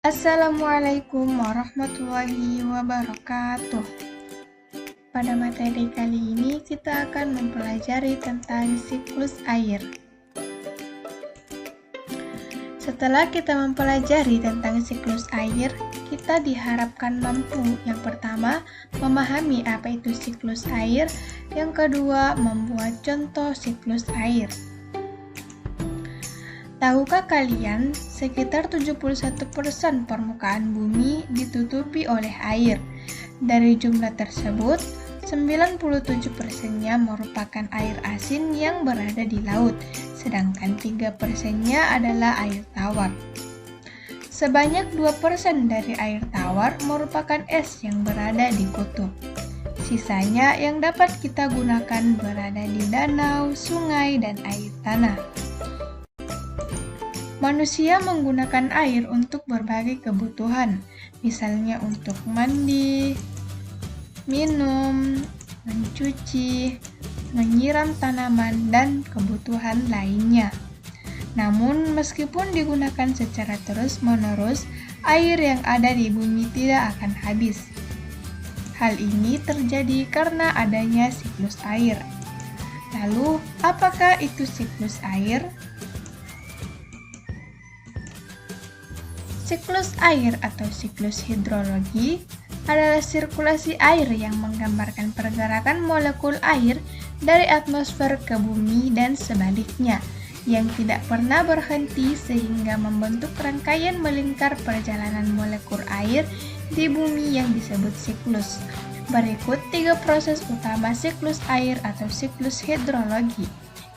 Assalamualaikum warahmatullahi wabarakatuh. Pada materi kali ini kita akan mempelajari tentang siklus air. Setelah kita mempelajari tentang siklus air, kita diharapkan mampu yang pertama, memahami apa itu siklus air, yang kedua, membuat contoh siklus air. Tahukah kalian, sekitar 71% permukaan bumi ditutupi oleh air. Dari jumlah tersebut, 97%-nya merupakan air asin yang berada di laut, sedangkan 3%-nya adalah air tawar. Sebanyak 2% dari air tawar merupakan es yang berada di kutub. Sisanya yang dapat kita gunakan berada di danau, sungai, dan air tanah. Manusia menggunakan air untuk berbagai kebutuhan, misalnya untuk mandi, minum, mencuci, menyiram tanaman, dan kebutuhan lainnya. Namun, meskipun digunakan secara terus-menerus, air yang ada di bumi tidak akan habis. Hal ini terjadi karena adanya siklus air. Lalu, apakah itu siklus air? Siklus air atau siklus hidrologi adalah sirkulasi air yang menggambarkan pergerakan molekul air dari atmosfer ke bumi dan sebaliknya, yang tidak pernah berhenti sehingga membentuk rangkaian melingkar perjalanan molekul air di bumi yang disebut siklus. Berikut 3 proses utama siklus air atau siklus hidrologi,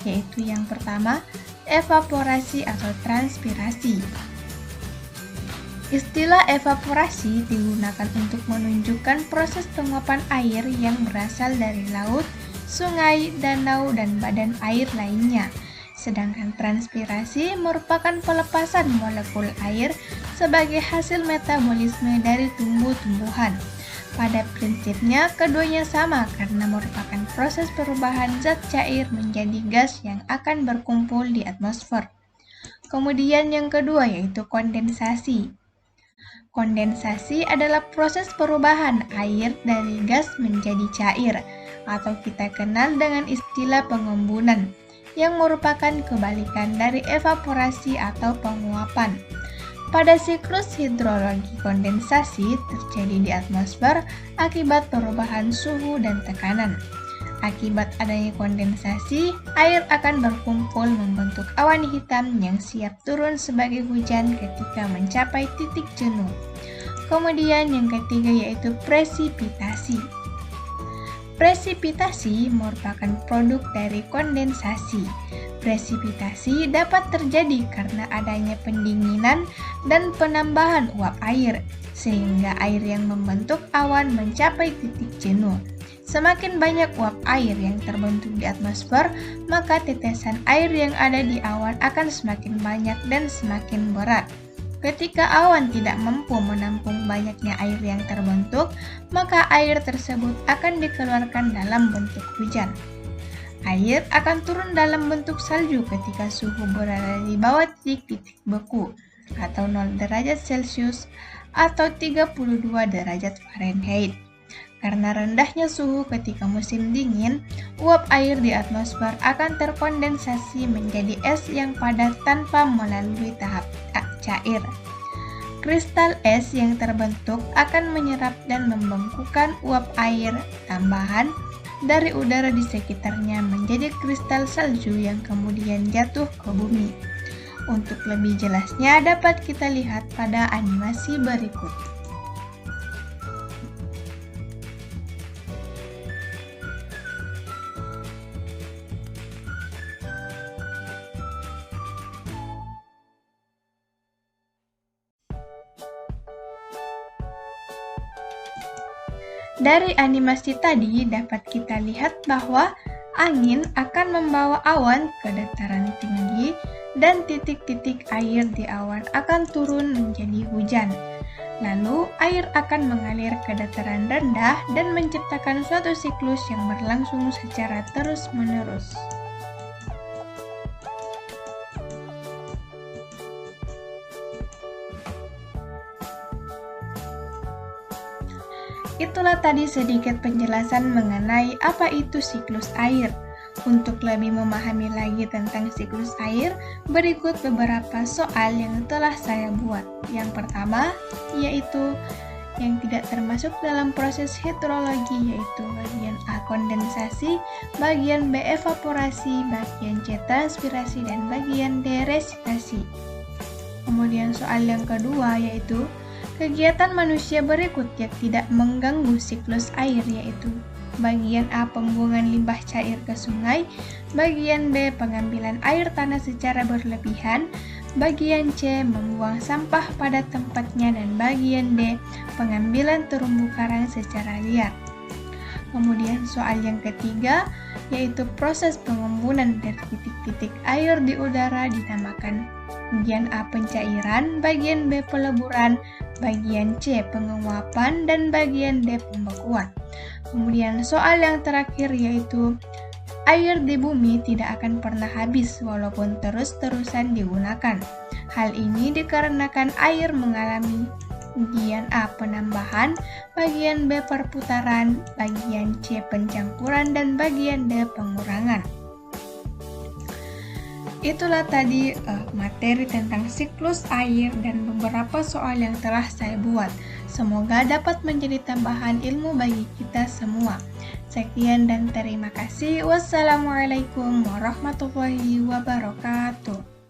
yaitu yang pertama, evaporasi atau transpirasi. Istilah evaporasi digunakan untuk menunjukkan proses penguapan air yang berasal dari laut, sungai, danau, dan badan air lainnya. Sedangkan transpirasi merupakan pelepasan molekul air sebagai hasil metabolisme dari tumbuh-tumbuhan. Pada prinsipnya, keduanya sama karena merupakan proses perubahan zat cair menjadi gas yang akan berkumpul di atmosfer. Kemudian yang kedua yaitu kondensasi. Kondensasi adalah proses perubahan air dari gas menjadi cair, atau kita kenal dengan istilah pengembunan, yang merupakan kebalikan dari evaporasi atau penguapan. Pada siklus hidrologi, kondensasi terjadi di atmosfer akibat perubahan suhu dan tekanan. Akibat adanya kondensasi, air akan berkumpul membentuk awan hitam yang siap turun sebagai hujan ketika mencapai titik jenuh. Kemudian yang ketiga yaitu presipitasi. Presipitasi merupakan produk dari kondensasi. Presipitasi dapat terjadi karena adanya pendinginan dan penambahan uap air, sehingga air yang membentuk awan mencapai titik jenuh. Semakin banyak uap air yang terbentuk di atmosfer, maka tetesan air yang ada di awan akan semakin banyak dan semakin berat. Ketika awan tidak mampu menampung banyaknya air yang terbentuk, maka air tersebut akan dikeluarkan dalam bentuk hujan. Air akan turun dalam bentuk salju ketika suhu berada di bawah titik beku, atau 0 derajat Celcius atau 32 derajat Fahrenheit. Karena rendahnya suhu ketika musim dingin, uap air di atmosfer akan terkondensasi menjadi es yang padat tanpa melalui tahap cair. Kristal es yang terbentuk akan menyerap dan membengkakkan uap air tambahan dari udara di sekitarnya menjadi kristal salju yang kemudian jatuh ke bumi. Untuk lebih jelasnya dapat kita lihat pada animasi berikut. Dari animasi tadi dapat kita lihat bahwa angin akan membawa awan ke dataran tinggi dan titik-titik air di awan akan turun menjadi hujan. Lalu air akan mengalir ke dataran rendah dan menciptakan suatu siklus yang berlangsung secara terus-menerus. Itulah tadi sedikit penjelasan mengenai apa itu siklus air. Untuk lebih memahami lagi tentang siklus air, berikut beberapa soal yang telah saya buat. Yang pertama, yaitu yang tidak termasuk dalam proses hidrologi, yaitu bagian A kondensasi, bagian B evaporasi, bagian C transpirasi, dan bagian D resitasi. Kemudian soal yang kedua yaitu kegiatan manusia berikut yang tidak mengganggu siklus air, yaitu bagian A pembuangan limbah cair ke sungai, bagian B pengambilan air tanah secara berlebihan, bagian C membuang sampah pada tempatnya, dan bagian D pengambilan terumbu karang secara liar. Kemudian soal yang ketiga yaitu proses pengembunan dari titik-titik air di udara dinamakan bagian A pencairan, bagian B peleburan, bagian C penguapan, dan bagian D pembekuan. Kemudian soal yang terakhir yaitu air di bumi tidak akan pernah habis walaupun terus-terusan digunakan. Hal ini dikarenakan air mengalami bagian A penambahan, bagian B perputaran, bagian C pencampuran, dan bagian D pengurangan. Itulah tadi materi tentang siklus air dan beberapa soal yang telah saya buat. Semoga dapat menjadi tambahan ilmu bagi kita semua. Sekian dan terima kasih. Wassalamualaikum warahmatullahi wabarakatuh.